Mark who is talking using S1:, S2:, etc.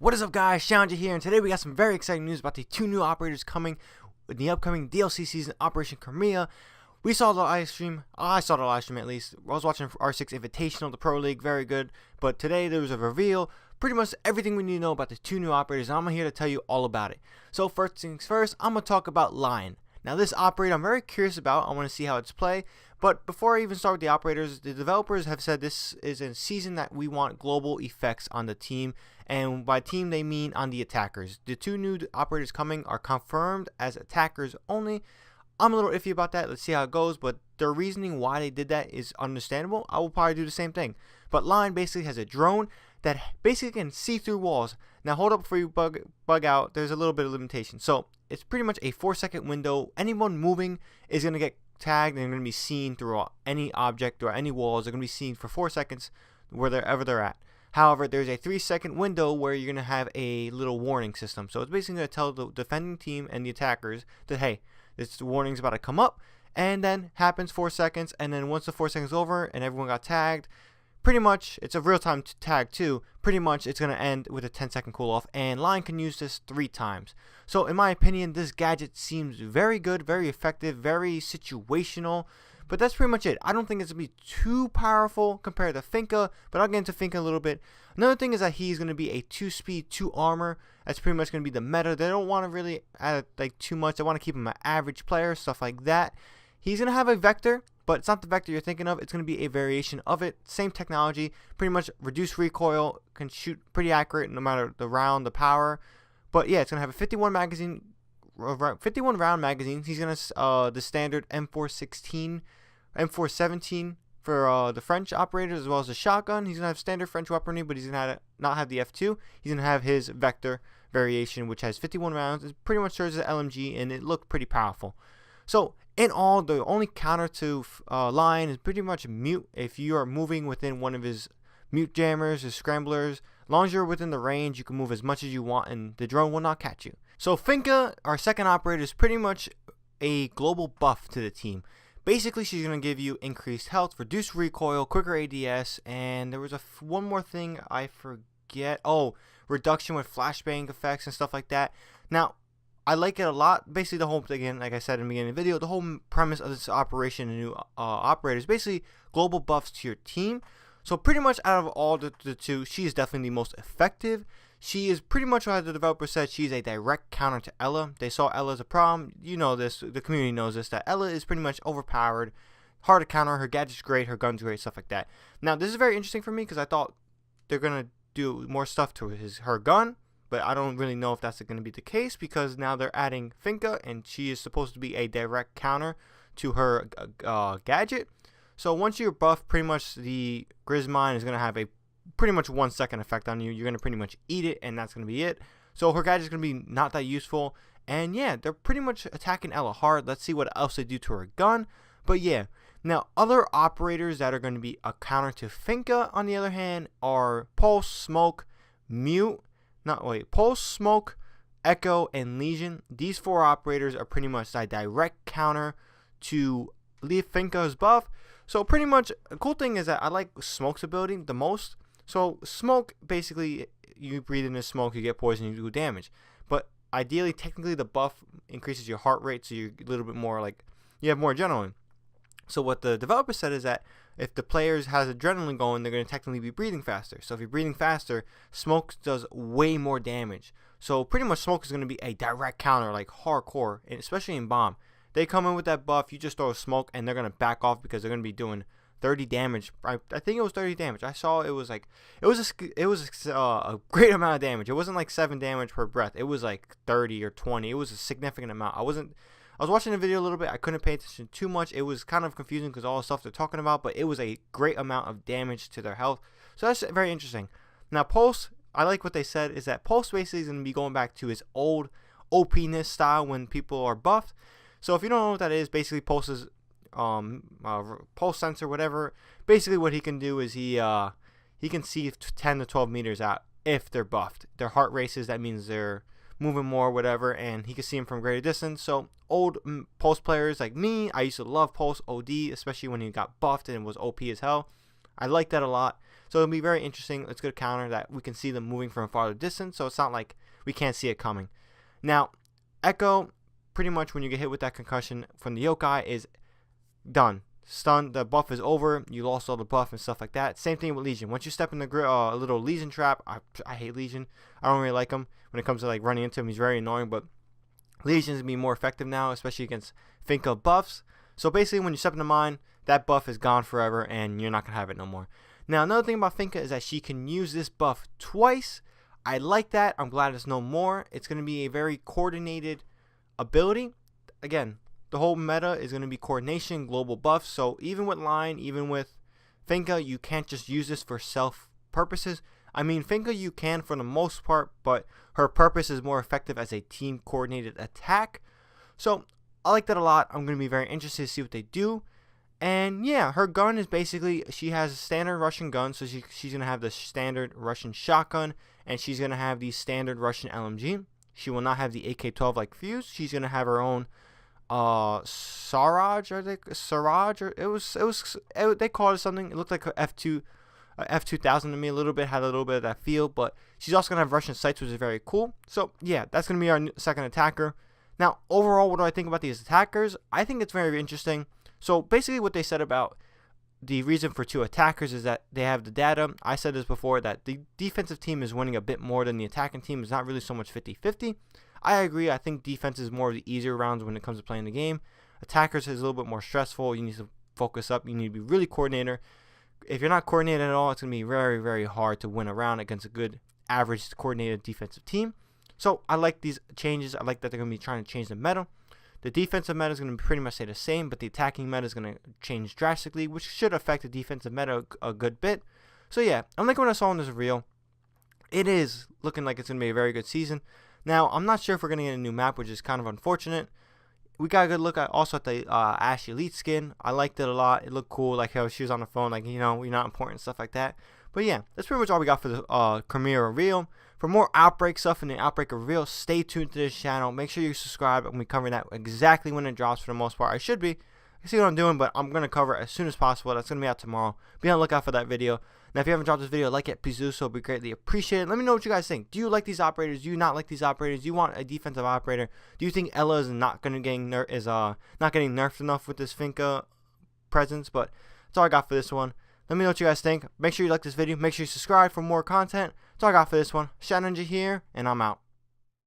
S1: What is up, guys? ShadowNinja here, and today we got some very exciting news about the two new operators coming in the upcoming DLC season, Operation Chimera. We saw the live stream. I saw the live stream at least. I was watching R6 Invitational, the Pro League, very good. But today there was a reveal, pretty much everything we need to know about the two new operators, and I'm here to tell you all about it. So first things first, I'm going to talk about Lion. Now this operator I'm very curious about. I want to see how it's played. But before I even start with the operators, the developers have said this is a season that we want global effects on the team. And by team they mean on the attackers. The two new operators coming are confirmed as attackers only. I'm a little iffy about that. Let's see how it goes. But their reasoning why they did that is understandable. I will probably do the same thing. But Lion basically has a drone that basically can see through walls. Now hold up before you bug out. There's a little bit of limitation. So it's pretty much a 4-second window. Anyone moving is going to get tagged and going to be seen through any object or any walls. They're going to be seen for 4 seconds wherever they're at. However, there's a 3-second window where you're going to have a little warning system. So it's basically going to tell the defending team and the attackers that, hey, this warning's about to come up, and then happens 4 seconds, and then once the 4 seconds over and everyone got tagged, pretty much, it's a real-time tag too, pretty much it's going to end with a 10-second cool-off, and Lion can use this 3 times. So in my opinion, this gadget seems very good, very effective, very situational. But that's pretty much it. I don't think it's going to be too powerful compared to Finca, but I'll get into Finca a little bit. Another thing is that he's going to be a 2-speed, 2 armor. That's pretty much going to be the meta. They don't want to really add like too much. They want to keep him an average player, stuff like that. He's going to have a vector, but it's not the vector you're thinking of. It's going to be a variation of it. Same technology, pretty much reduced recoil, can shoot pretty accurate no matter the round, the power. But yeah, it's going to have a 51 round magazine. He's going to the standard M416. M417 for the French operators, as well as the shotgun. He's going to have standard French weaponry, but he's going to not have the F2. He's going to have his vector variation, which has 51 rounds. It pretty much serves as an LMG, and it looked pretty powerful. So, in all, the only counter to Lion is pretty much mute. If you are moving within one of his mute jammers, his scramblers, as long as you're within the range, you can move as much as you want, and the drone will not catch you. So, Finca, our second operator, is pretty much a global buff to the team. Basically, she's going to give you increased health, reduced recoil, quicker ADS, and there was one more thing I forget. Oh, reduction with flashbang effects and stuff like that. Now, I like it a lot. Basically, the whole thing, again, like I said in the beginning of the video, the whole premise of this operation and new operator is basically global buffs to your team. So pretty much out of all the two, she is definitely the most effective. She is pretty much what the developer said. She's a direct counter to Ela. They saw Ela as a problem. You know this. The community knows this. That Ela is pretty much overpowered. Hard to counter. Her gadget's great. Her gun's great. Stuff like that. Now, this is very interesting for me because I thought they're going to do more stuff to her gun. But I don't really know if that's going to be the case because now they're adding Finca. And she is supposed to be a direct counter to her gadget. So once you're buffed, pretty much the Grizzmine is going to have a pretty much 1 second effect on you. You're going to pretty much eat it, and that's going to be it. So her gadget's going to be not that useful. And yeah, they're pretty much attacking Ela hard. Let's see what else they do to her gun. But yeah, now other operators that are going to be a counter to Finca, on the other hand, are Pulse, Smoke, Pulse, Smoke, Echo, and Legion. These 4 operators are pretty much a direct counter to Finca's buff. So pretty much, the cool thing is that I like Smoke's ability the most. So Smoke, basically, you breathe in the smoke, you get poison, you do damage. But ideally, technically, the buff increases your heart rate, so you're a little bit more like, you have more adrenaline. So what the developer said is that if the players has adrenaline going, they're going to technically be breathing faster. So if you're breathing faster, Smoke does way more damage. So pretty much Smoke is going to be a direct counter, like hardcore, and especially in Bomb. They come in with that buff, you just throw a Smoke, and they're going to back off because they're going to be doing 30 damage. I think it was 30 damage. I saw it was like, it was a great amount of damage. It wasn't like 7 damage per breath. It was like 30 or 20. It was a significant amount. I was watching the video a little bit. I couldn't pay attention too much. It was kind of confusing because all the stuff they're talking about, but it was a great amount of damage to their health. So that's very interesting. Now Pulse, I like what they said is that Pulse basically is going to be going back to his old OP-ness style when people are buffed. So if you don't know what that is, basically Pulse is pulse sensor, whatever. Basically what he can do is he can see 10 to 12 meters out if they're buffed. Their heart races, that means they're moving more, whatever, and he can see them from greater distance. So old Pulse players like me, I used to love Pulse OD, especially when he got buffed and was OP as hell. I like that a lot. So it'll be very interesting. It's good counter that we can see them moving from a farther distance, so it's not like we can't see it coming. Now, Echo, pretty much when you get hit with that concussion from the yokai, is done. Stunned, the buff is over. You lost all the buff and stuff like that. Same thing with Legion. Once you step in the a little Legion trap, I hate Legion. I don't really like him when it comes to like running into him. He's very annoying, but Legion's gonna be more effective now, especially against Finca buffs. So basically, when you step in the mine, that buff is gone forever, and you're not gonna have it no more. Now, another thing about Finca is that she can use this buff twice. I like that. I'm glad it's no more. It's gonna be a very coordinated ability. Again, the whole meta is going to be coordination, global buffs. So even with Line, even with Finca, you can't just use this for self purposes. I mean, Finca you can for the most part, but her purpose is more effective as a team coordinated attack. So I like that a lot. I'm going to be very interested to see what they do. And yeah, her gun is basically, she has a standard Russian gun. So she's going to have the standard Russian shotgun, and she's going to have the standard Russian LMG. She will not have the AK-12 like Fuse. She's going to have her own Saraj, or Saraj, or they called it something. It looked like a F2000 to me a little bit, had a little bit of that feel, but she's also gonna have Russian sights, which is very cool. So yeah, that's gonna be our second attacker. Now overall, what do I think about these attackers? I think it's very interesting. So basically what they said about the reason for 2 attackers is that they have the data. I said this before, that the defensive team is winning a bit more than the attacking team. It's not really so much 50-50. I agree. I think defense is more of the easier rounds when it comes to playing the game. Attackers is a little bit more stressful. You need to focus up. You need to be really coordinator. If you're not coordinated at all, it's going to be very, very hard to win a round against a good, average, coordinated defensive team. So I like these changes. I like that they're going to be trying to change the meta. The defensive meta is going to pretty much stay the same, but the attacking meta is going to change drastically, which should affect the defensive meta a good bit. So yeah, I'm liking what I saw in this reel. It is looking like it's going to be a very good season. Now, I'm not sure if we're going to get a new map, which is kind of unfortunate. We got a good look at also at the Ash Elite skin. I liked it a lot. It looked cool, like how she was on the phone, like, you know, you're not important, stuff like that. But yeah, that's pretty much all we got for the Chimera reel. For more Outbreak stuff and the Outbreak reveal, stay tuned to this channel. Make sure you subscribe, and we cover that exactly when it drops for the most part. I should be. I see what I'm doing, but I'm going to cover it as soon as possible. That's going to be out tomorrow. Be on the lookout for that video. Now, if you haven't dropped this video, like it, please do so. It would be greatly appreciated. Let me know what you guys think. Do you like these operators? Do you not like these operators? Do you want a defensive operator? Do you think Ella is not going to not getting nerfed enough with this Finca presence? But that's all I got for this one. Let me know what you guys think. Make sure you like this video. Make sure you subscribe for more content. That's all I got for this one. ShadowNinja here, and I'm out.